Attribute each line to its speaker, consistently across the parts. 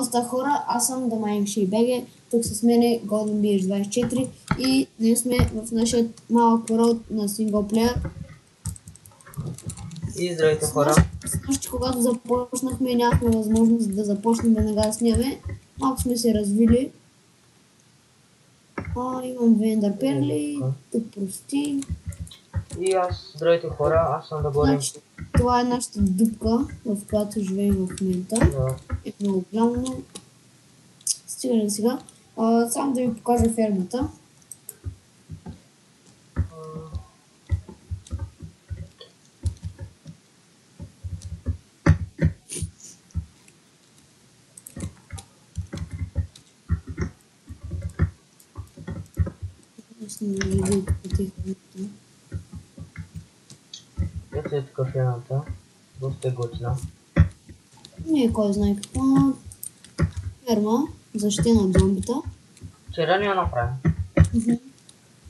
Speaker 1: доста хора, аз съм Дамайнг БГ, тук с мене Golden Beach 24 и днес сме в нашия малък world на синглплеер.
Speaker 2: И здравейте хора!
Speaker 1: Снощи, когато започнахме, нямахме възможност да започнем веднага да снимаме. Малко сме се развили. Имам две ендърперли, тук прости.
Speaker 2: И аз, здравейте хора, аз съм да говорим.
Speaker 1: Значи, това е нашата дупка, в която живеем в момента.
Speaker 2: Да.
Speaker 1: Е много голямо. Стига сега. Само да ви покажа фермата.
Speaker 2: Ето е тук фермата. Доста е готина.
Speaker 1: Не е кой знае какво. Ферма, защитена от зомбита.
Speaker 2: Вчера ни я направим.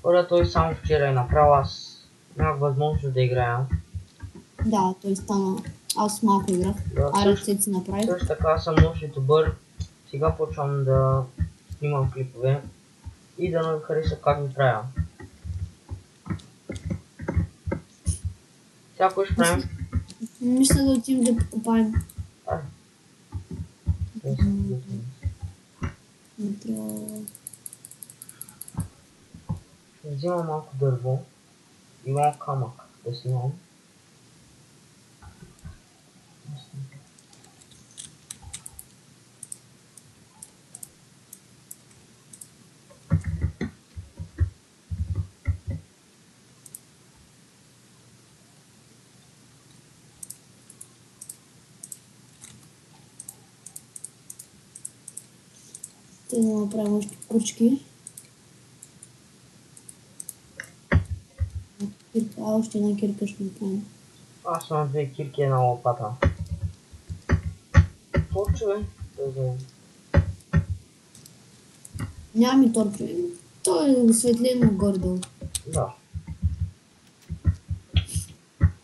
Speaker 2: Хора, той само вчера е направил, аз нямах възможност да играя.
Speaker 1: Да, той стана. Аз малко играх. Рецепт си направих.
Speaker 2: Също така аз съм много ютубър. Сега почвам да снимам клипове и да ми хареса как ми правя. Сега кой ще правим?
Speaker 1: Мисля да отидем да покупаем. Не трябва.
Speaker 2: Взимам малко дърво и малко камък да снимам.
Speaker 1: Те да направим още кручки. Още една кирка ще направим.
Speaker 2: Аз имам две кирки и една лопата. Торчове? Да вземем.
Speaker 1: Нямам и торчове. То е осветлено горе-долу.
Speaker 2: Да.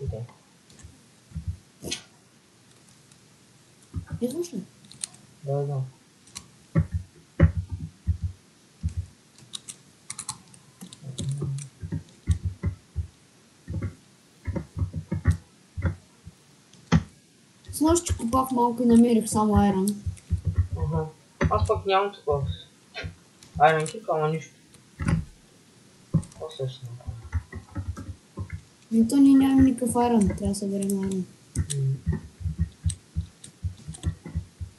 Speaker 2: Иде.
Speaker 1: Виждаш ли?
Speaker 2: Да.
Speaker 1: Снощи купах малко и намерих само айрон.
Speaker 2: Аз пък нямам такова. Айрон кирка, ама нищо. Какво ще направим?
Speaker 1: Но то ние нямаме никакъв айрон, трябва да съберем айрон.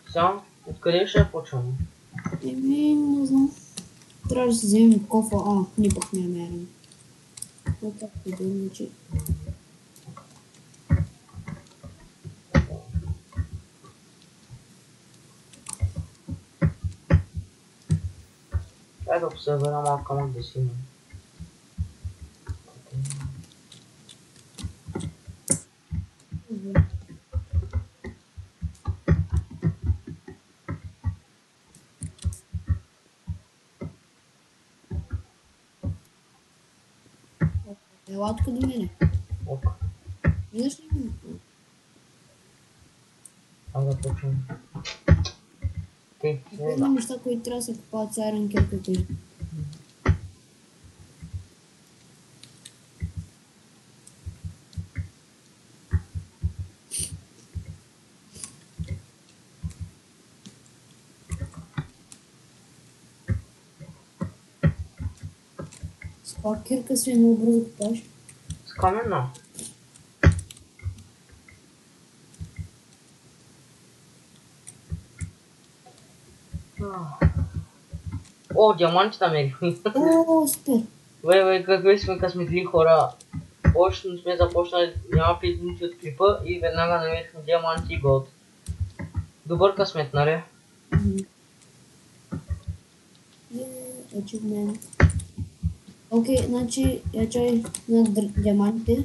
Speaker 2: Сега, откъде ще я почваме?
Speaker 1: Не знам. Трябва да си вземем кофа. Ние пък нямаме айрон. Това е да че...
Speaker 2: Дай да събера малко камък да си имам.
Speaker 1: Ела тук до мене.
Speaker 2: Ок.
Speaker 1: Виждаш ли ме?
Speaker 2: Да почвам.
Speaker 1: Има неща, които трябва да се купават с айрон кирката. С каква кирка си много бързо купаш?
Speaker 2: С каменна. О, диамантите намерихме.
Speaker 1: Супер!
Speaker 2: Какви сме късметли хора. Още не сме започнали, няма 5 минути от клипа и веднага намерихме диаманти и голд. Добър късмет, нали?
Speaker 1: Achievement. Окей, значи я чай на диамантите.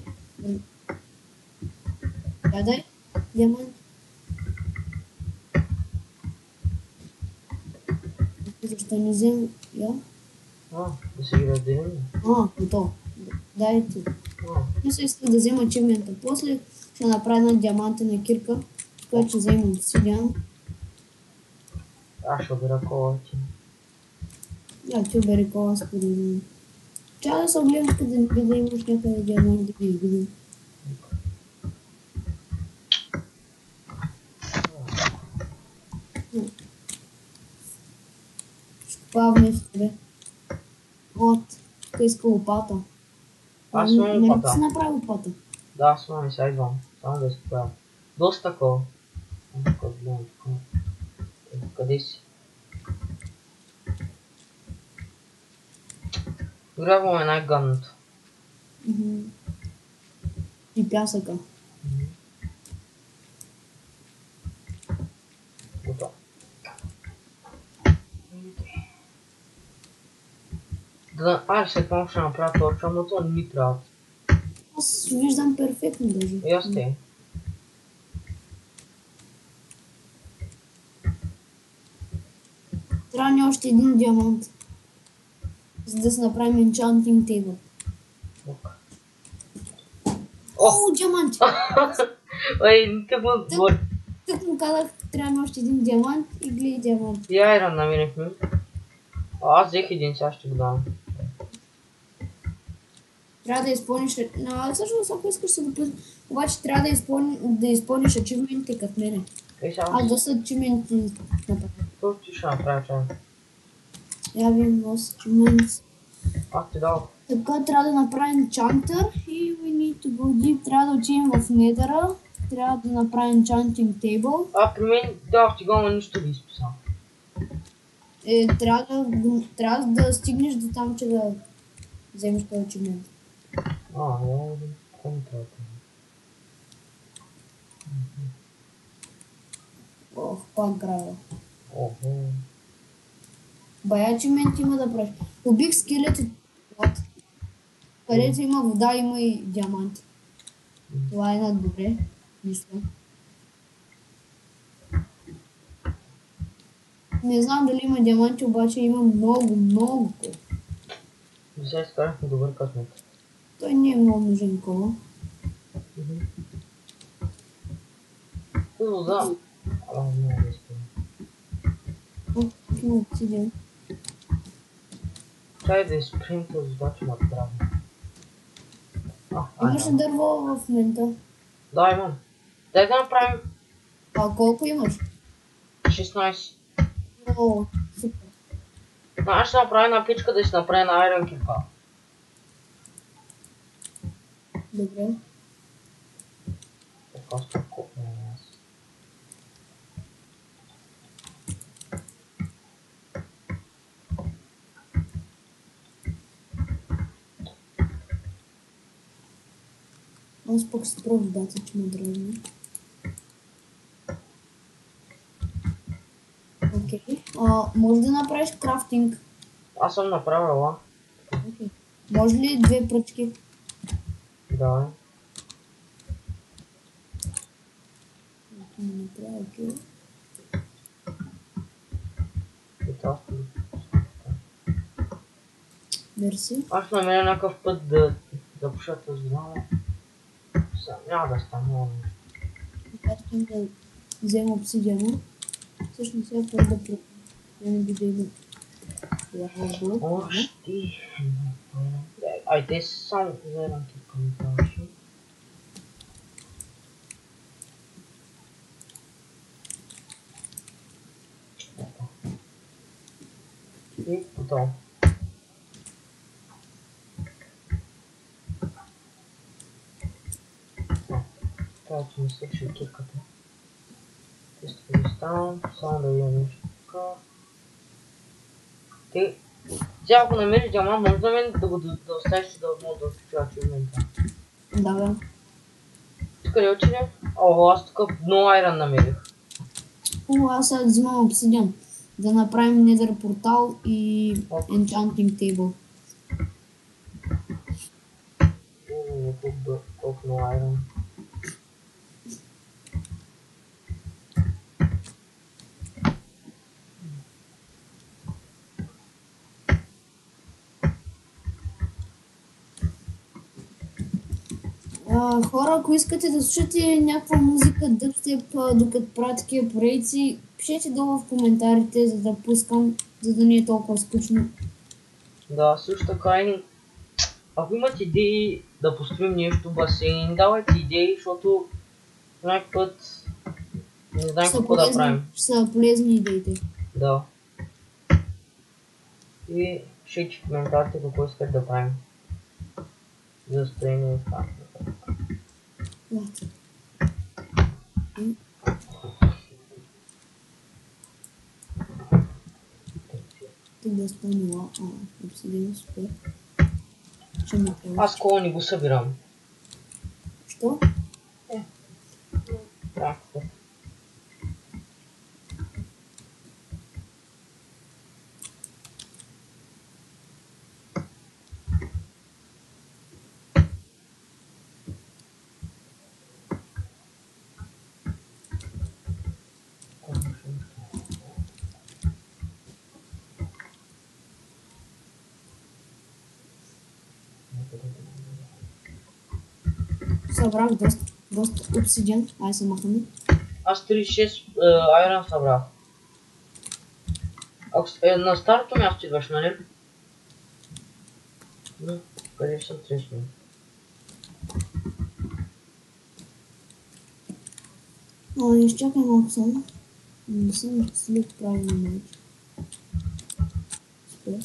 Speaker 1: Дай диамант. Защо не взем я?
Speaker 2: Да се ги разделим.
Speaker 1: Готово. Дайте. Мисля, иска да взема ачивмента. После ще направя една диамантена кирка, която ще взема обсидиан.
Speaker 2: Аз ще обира колата.
Speaker 1: Я ти обери кола според мен. Трябва да се огледаш къде имаш някъде диамант да ги изгубим. Ще купава вместо тебе. От, тук иска лопата.
Speaker 2: Аз имам
Speaker 1: Нали
Speaker 2: лопата.
Speaker 1: си направи лопата?
Speaker 2: Да, аз имам и сега идвам. Само да изправя. Доста такова. Къде си? Грабваме най-гадното.
Speaker 1: И пясъка.
Speaker 2: Готово. Айде след малко ще направя торча, но то не ми трябва.
Speaker 1: Аз виждам перфектно даже.
Speaker 2: И аз те.
Speaker 1: Трябва ни още един диамант. За да се направим enchanting table. О, диамант!
Speaker 2: Ой, как му отбори.
Speaker 1: Тук му казах, трябва ни още един диамант и гледай диамант.
Speaker 2: И айрон намерихме. Аз взех един, сега ще го дам.
Speaker 1: Трябва да изпълниш... Всъщност, ако искаш да го пусна... Обаче трябва да изпълниш ачивментите като мене. Аз доста ачивменти направя.
Speaker 2: Какво ти ще направя чай?
Speaker 1: Я видим аз ачивменти.
Speaker 2: Аз ти дал.
Speaker 1: Така трябва да направим enchanter и we need to go deep. Трябва да отидем в недъра. Трябва да направим enchanting table.
Speaker 2: При мен дал ти го, но нищо не изписал.
Speaker 1: Трябва да стигнеш до там, че да вземеш този ачивмент.
Speaker 2: Какво ми трябва?
Speaker 1: Ох, пак града.
Speaker 2: Охо.
Speaker 1: Бая ачивмент има да правиш. Убих скелети. Където има вода, има и диаманти. Това е добре, мисля. Не знам дали има диаманти, обаче има много.
Speaker 2: Сега изкарахме добър късмет.
Speaker 1: Той не е много нужен кола.
Speaker 2: Да. Не е изпълнен.
Speaker 1: Има обсидиан.
Speaker 2: Чай да изприм този обаче ма трябва.
Speaker 1: Имаш ли дърво в момента?
Speaker 2: Да, имам. Дай да направим
Speaker 1: Колко имаш?
Speaker 2: 16.
Speaker 1: О, супер.
Speaker 2: Аз ще направя една пичка да си направя на айрон кирка.
Speaker 1: Добре.
Speaker 2: Така ще купим аз.
Speaker 1: Аз пък се пробвам дата, че ме дразни. Окей. Може да направиш крафтинг.
Speaker 2: Аз съм направила.
Speaker 1: Окей. Може ли 2 пръчки?
Speaker 2: Да.
Speaker 1: Окей. Мерси.
Speaker 2: Аз намеря някакъв път да запуша този знamo. Няма да стане много нещо.
Speaker 1: Аз искам да взема обсидиана. Всъщност сега първо да пробвам. Да не би да има.
Speaker 2: Още. Ай, те са само за ранки към това. И готово. Това че ми свърши кирката. Чисто да ставам, само да видя нещо така. Ти, сега ако намериш диамант, може да мен да го оставиш, да мога да отключва ачивмента.
Speaker 1: Да, бе.
Speaker 2: Тук ли отиде? О, аз тук много айрон намерих.
Speaker 1: Аз сега взимам обсидиан. Да направим Nether портал и enchanting table.
Speaker 2: Колко много айрон.
Speaker 1: Хора, ако искате да слушате някаква музика, дъбстеп, докато правя такива поредици, Пишете долу в коментарите, за да пускам, за да не е толкова скучно.
Speaker 2: Да, също така и ако имате идеи да построим нещо, басейн, давайте идеи, защото някой път не знаем какво да правим.
Speaker 1: Ще са полезни идеите.
Speaker 2: Да. И пишете в коментарите какво искате да правим. За строение и така.
Speaker 1: Тук да стане обсъдим супер. Ще ми трябва.
Speaker 2: Аз кола не го събирам.
Speaker 1: Що?
Speaker 2: Да.
Speaker 1: Събрах доста обсидиан. Ай се махаме.
Speaker 2: Аз 36 айрон събрах. На старото място идваш, нали? Да, къде съм треснал?
Speaker 1: Изчакай малко само. Не съм изчислил правилно начин. Спре.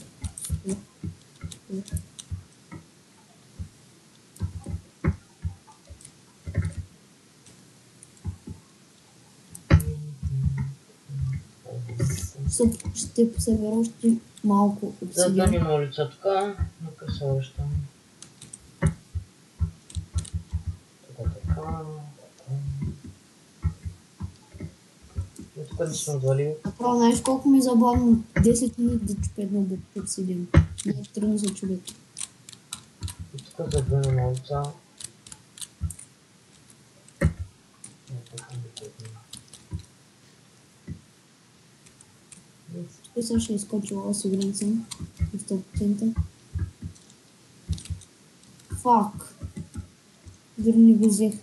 Speaker 1: Ще събера още малко
Speaker 2: За да
Speaker 1: обсидиан.
Speaker 2: ни на улица така, нека се връщам. Така. И тук не съм отвалил.
Speaker 1: Направо, знаеш колко ми е забавно? 10 минути да чупя едно обсидиан. Много трудно се чупят.
Speaker 2: И тук забърна на улица.
Speaker 1: И сега ще изкочила, сигурен съм. 100%. Фак. Дори не го взех.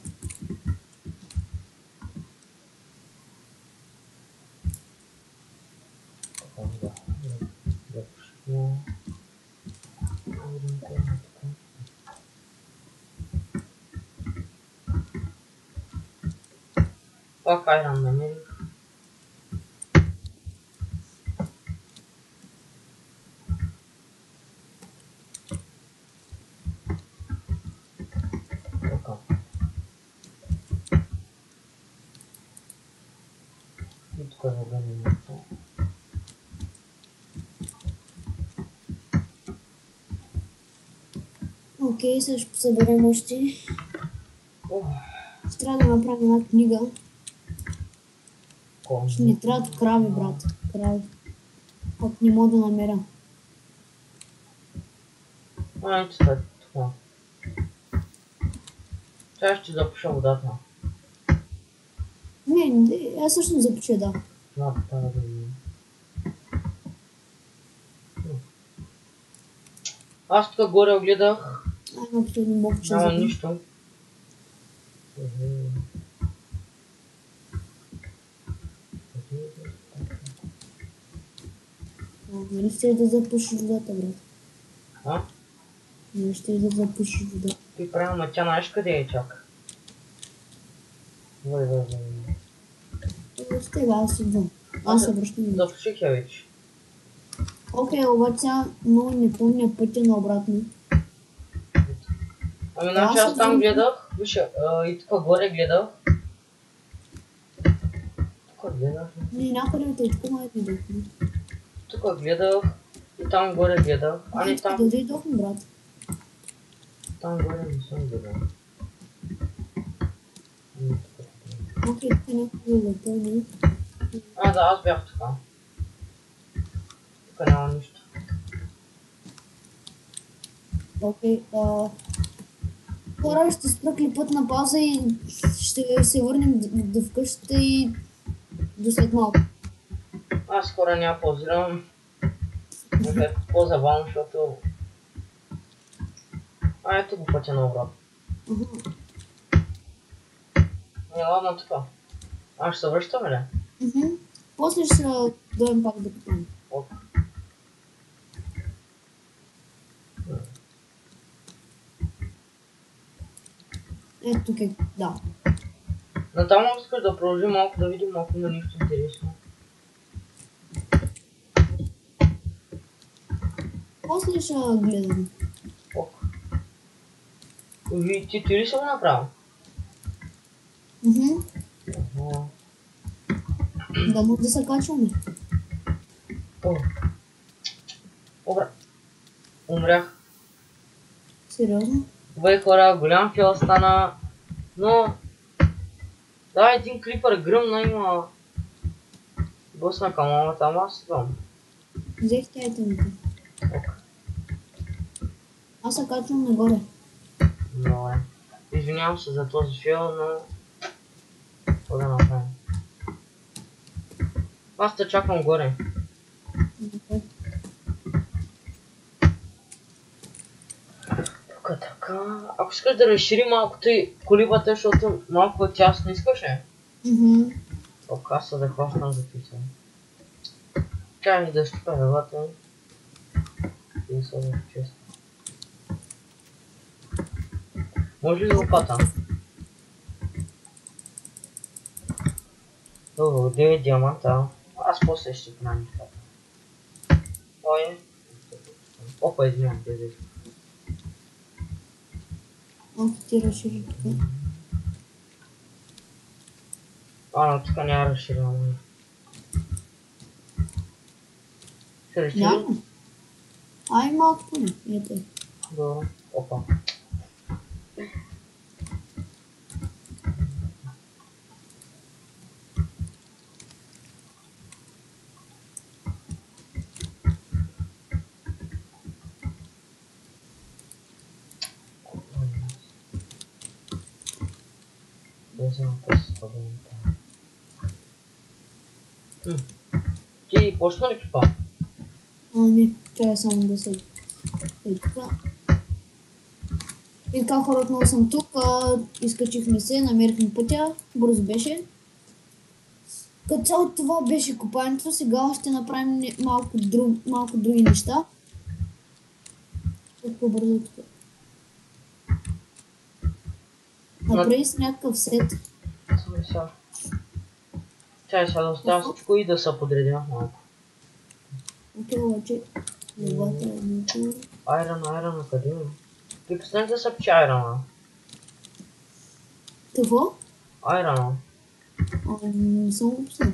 Speaker 2: Пак айрон намерих. Така. И тук забърнем нещо.
Speaker 1: Окей, сега ще съберем още. Ще трябва да направим една книга. Ще ни трябват крави, брат. Крави. Пак не мога да намеря.
Speaker 2: Ето това. Сега ще запуша водата.
Speaker 1: Не, аз също започва, да.
Speaker 2: Да, трябва да видим. Аз тук горе огледах.
Speaker 1: Айде, последно блок ще
Speaker 2: Няма
Speaker 1: вземем.
Speaker 2: нищо.
Speaker 1: Нали ще да запушиш водата, брат?
Speaker 2: А?
Speaker 1: Нали ще да запушиш водата?
Speaker 2: Ти правилно, ма тя знаеш къде е чак. Вай.
Speaker 1: Ще аз идвам. Аз се връщам.
Speaker 2: Запуших я вече.
Speaker 1: Окей, обаче сега много не помня пътя на обратно.
Speaker 2: Ами значи аз там гледах, виж, и тук горе гледах. Тук гледах.
Speaker 1: Не, някъде от течко май дойдохме.
Speaker 2: Тук гледах и там горе гледах. А не там.
Speaker 1: Да дойдохме, брат.
Speaker 2: Там горе не съм гледал.
Speaker 1: Окей, тук някакво да запълни.
Speaker 2: А, да, аз бях така. Тук няма нищо.
Speaker 1: Окей, хора, ще спра клипът на пауза и ще се върнем до вкъщата и до след малко.
Speaker 2: Аз хора няма паузирам. Е по-забавно, защото... А, ето го пътя на обратно. Не, ладно така. Аз ще се връщаме ли?
Speaker 1: После ще дойдем пак да купим.
Speaker 2: Ок.
Speaker 1: Ето тук е, да.
Speaker 2: Натам искаш да продължим малко да видим, ако има нищо интересно.
Speaker 1: После ще гледам.
Speaker 2: Ок. Ти ли си го направил?
Speaker 1: Мгм.
Speaker 2: Ага.
Speaker 1: Да може да се качваме.
Speaker 2: О. Добре. Умрях.
Speaker 1: Сериозно?
Speaker 2: Бе хора, голям фил стана, но... Да, един крипър гръмна има... Блъсна към мамата, ама аз идвам.
Speaker 1: Взех тя айтемите.
Speaker 2: Ок.
Speaker 1: Аз се качвам нагоре.
Speaker 2: Добре. Извинявам се за този фил, но... Какво да направим? Аз те чакам горе.
Speaker 1: Добре.
Speaker 2: Тук така... Ако искаш да разшири малко ти колибата, защото малко тясно искаш ли?
Speaker 1: Мгм.
Speaker 2: Ок, аз се захващам за писане. Чай да щупя левата и се да чест. Може ли лопата? Добро, 9 диаманта. Аз после ще правя нещата. Ой. Опа, извинявам, тези.
Speaker 1: Малко ти разшири тук.
Speaker 2: Но тук няма разширяване. Ще разшири?
Speaker 1: Няма. Ай, малко поне. Ето е.
Speaker 2: Добре. Опа. Ти почна ли кипа?
Speaker 1: Не, чакай само да се... Ей така. И така хора, отново съм тук, изкачихме се, намерихме пътя, бързо беше. Като цяло това беше копаенето, сега ще направим малко други неща. По-бързо тук. Направи с някакъв сет.
Speaker 2: Чай сега да оставя всичко и да се подредя малко.
Speaker 1: Окей, обаче, левата е много...
Speaker 2: Айрана, къде е? Ти представи да са пче айрана.
Speaker 1: Какво?
Speaker 2: Айрана.
Speaker 1: Не съм го писал.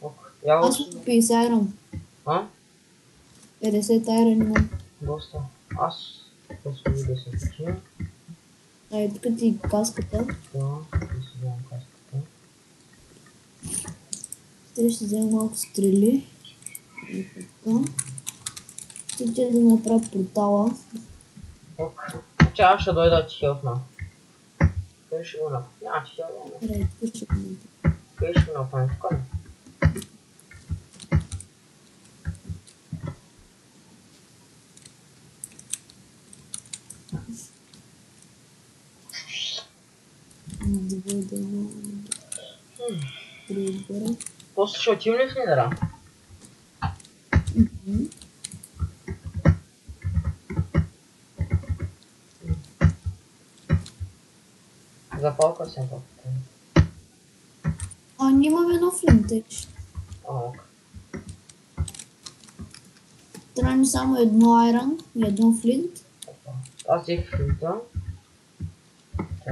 Speaker 2: Ок,
Speaker 1: Аз съм 50 айрон.
Speaker 2: А?
Speaker 1: 50 айрон имам.
Speaker 2: Доста. Аз просто ви да се пче.
Speaker 1: Ай, тук ти каската.
Speaker 2: Да, да си вземам каската.
Speaker 1: Ще взема малко стрели. И така. Ще да направя портала.
Speaker 2: Ок. Че аз ще дойда да ти хелпна. Къде ще го направим? Няма ти хелпна.
Speaker 1: Рай, тук ще го направя.
Speaker 2: Къде ще го направим? Тук ли?
Speaker 1: Три отгоре.
Speaker 2: После ще отивам ли в Нидера? Запалка съм пак.
Speaker 1: Ние имаме едно флинтеч.
Speaker 2: Ок.
Speaker 1: Трябва ми само едно айрон и едно флинт.
Speaker 2: Аз взех флинта.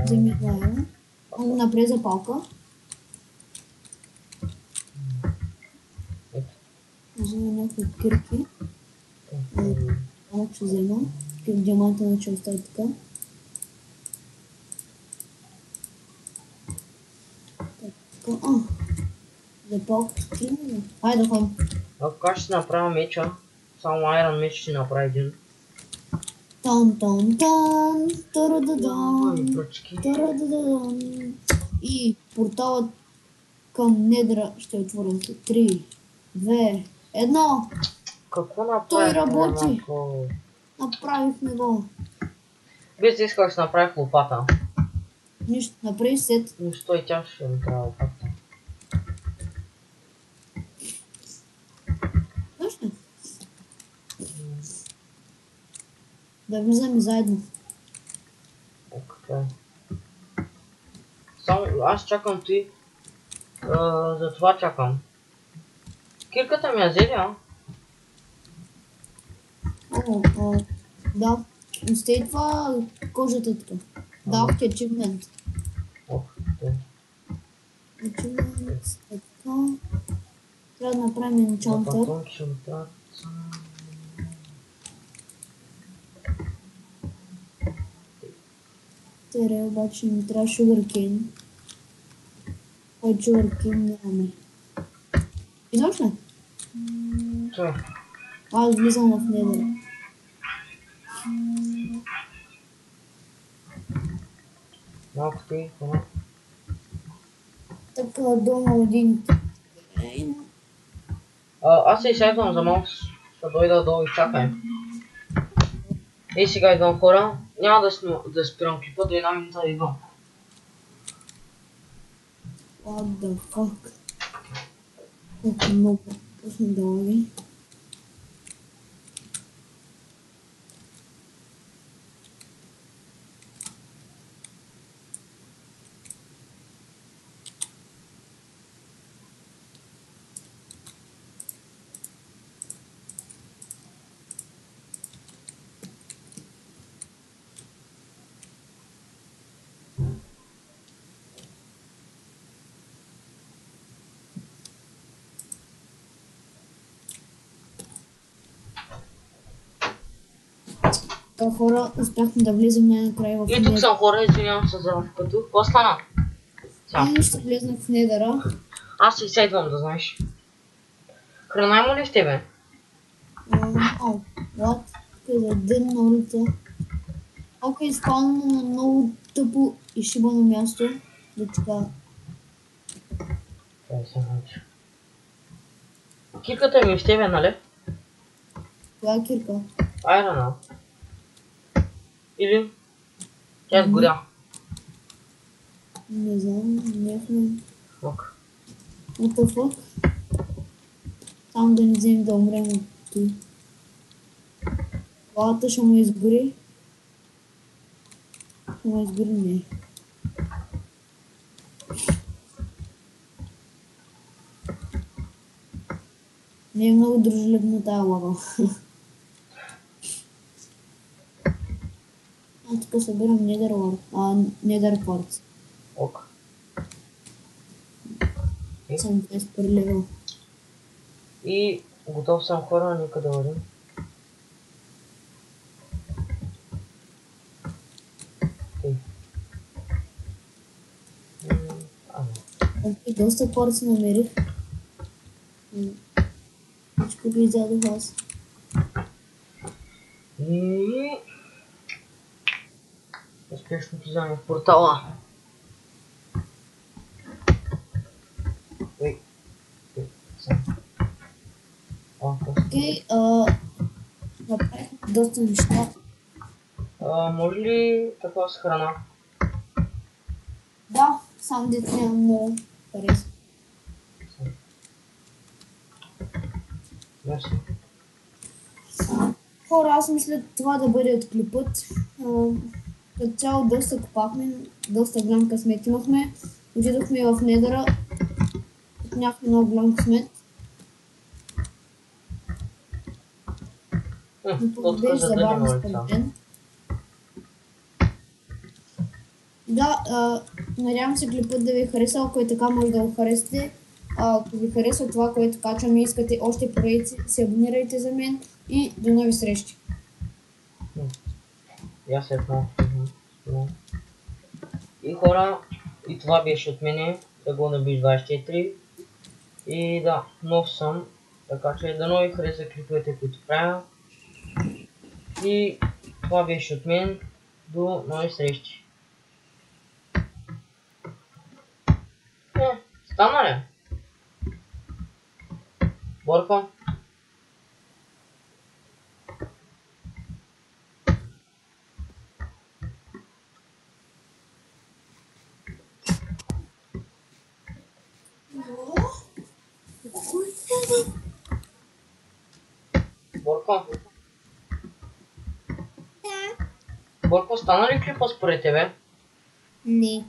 Speaker 1: Вземи едно айрон. Напред запалка. Взема някакви кирки. Малко ще взема. Диаманта на че остави така. Така, запалка стигна. Хайде да ходим.
Speaker 2: Ако аз ще направя меча, само айрон меч ще направя един.
Speaker 1: Тан, тарададан,
Speaker 2: Пръчки.
Speaker 1: тарададан. И порталът към Недра ще отворим след 3, 2, 1.
Speaker 2: Какво направих?
Speaker 1: Той работи. Направихме го.
Speaker 2: Без да исках да направих лопата.
Speaker 1: Нищо, направи сет.
Speaker 2: Нищо и тя ще ми трябва лопата.
Speaker 1: Да влизаме заедно.
Speaker 2: Окей. Само аз чакам ти. За това чакам. Кирката ми я взели, а?
Speaker 1: О, да. Сте това кожата така. Дах ти ачивмент.
Speaker 2: Окей.
Speaker 1: Ачивмент, така. Трябва да направим енчантър. Тере, обаче ми трябва sugarcane. Кой sugarcane нямаме. Идваш ли?
Speaker 2: Чай.
Speaker 1: Аз влизам в недъра.
Speaker 2: Малко ти, хора.
Speaker 1: Така, долу един.
Speaker 2: Аз се изследвам за малко. Ще дойда долу и чакай. Ей сега идвам, хора. Няма да спирам клипа до 1 минута идвам.
Speaker 1: What the fuck? Колко много. Пусна да лаги. Така, хора, успяхме да влезем най-накрая в
Speaker 2: И тук
Speaker 1: недъра.
Speaker 2: съм, хора, извинявам се за като. Какво стана?
Speaker 1: Ще влезнах в недъра.
Speaker 2: Аз се изследвам, да знаеш. Храна има ли в тебе?
Speaker 1: What? Тук е за ден на улица. Малко е изпълнено на много тъпо и шибано място. Да така.
Speaker 2: Дай се научи. Кирката ми в тебе, нали?
Speaker 1: Коя е кирка?
Speaker 2: Айрана. Или? Тя сгоря.
Speaker 1: Не знам, някакво.
Speaker 2: Ок.
Speaker 1: What the fuck? Там да не вземем да умрем от той. Главата ще му изгори. Ще му изгори, не. Не е много дружелюбна тая лава. Аз тук събирам Nether Quartz.
Speaker 2: Ок.
Speaker 1: Съм 21 левел.
Speaker 2: И готов съм, хора, нека да вървим.
Speaker 1: Доста Quartz намерих. Всичко го изядох аз.
Speaker 2: И... успешно влизаме в портала.
Speaker 1: Окей, направих доста неща.
Speaker 2: Може ли така с храна?
Speaker 1: Да, сам дете нямам много хареса.
Speaker 2: Мерси.
Speaker 1: Хора, аз мисля това да бъде от клипът. Като цяло доста копахме, доста голям късмет имахме. Отидохме в недъра, нямахме много голям късмет. Но беше забавно според мен. Да, надявам се клипът да ви е харесал, ако е така може да го харесате. Ако ви харесва това, което качвам и искате още поредици, се абонирайте за мен и до нови срещи.
Speaker 2: И хора, и това беше от мене, да го набиш 24. И да, нов съм, така че да нови хареса клиповете, които правя. И това беше от мен, до нови срещи. Стана ли? Борко? Борко?
Speaker 1: Да.
Speaker 2: Борко, стана ли клипа според тебе?
Speaker 1: Не.